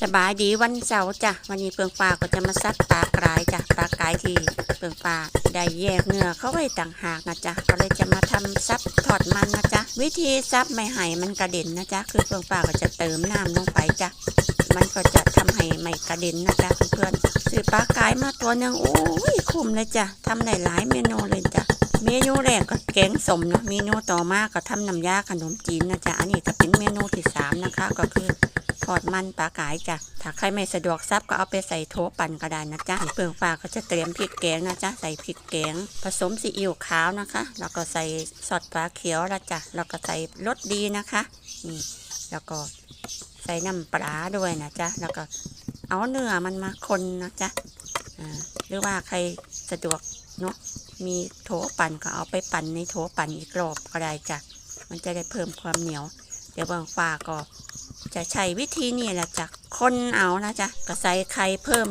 สบายดีวันเสาร์จ้ะวันนี้เปิงป่าก็จะมาซัดปลากรายจ้ะปลากรายที่เปิงป่าได้แยกเนื้อเข้าไว้ต่างหากนะจ๊ะก็เลยจะมาทำซับทอดมันนะจ๊ะวิธีซับไม่ให้มันกระเด็นนะจ๊ะคือเปิงป่าก็จะเติมน้ำลงไปจ้ะมันก็จะทำให้ไม่กระเด็นนะจ๊ะเพื่อนๆซื้อปลากรายมาตัวนึงโอ้ยคุ้มเลยจ้ะทำได้หลายเมนูเลยจ้ะเมนูแรกก็แกงส้มนะเมนูต่อมาก็ทำน้ำยาขนมจีนนะจ๊ะอันนี้ก็เป็นเมนูที่3นะคะก็คือทอดมันปลากรายจ้ะถ้าใครไม่สะดวกซับก็เอาไปใส่โถปั่นก็ได้นะจ๊ะเปลือกปลาก็จะเตรียมพริกแกงนะจ๊ะใส่พริกแกงผสมซีอิ๊วขาวนะคะแล้วก็ใส่ซอสปลาเขียวละจ้ะแล้วก็ใส่รสดีนะคะนี่แล้วก็ใส่น้ำปลาด้วยนะจ๊ะแล้วก็เอาเนื้อมันมาคนนะจ๊ะหรือว่าใครสะดวกเนาะมีโถปั่นก็เอาไปปั่นในโถปั่นอีกรอบก็ได้จ้ะมันจะได้เพิ่มความเหนียวเดี๋ยวบางปลาก็จะใช้วิธีนี้แหละจ้ะคนเอานะจ๊ะก็ใส่ไข่เพิ่ม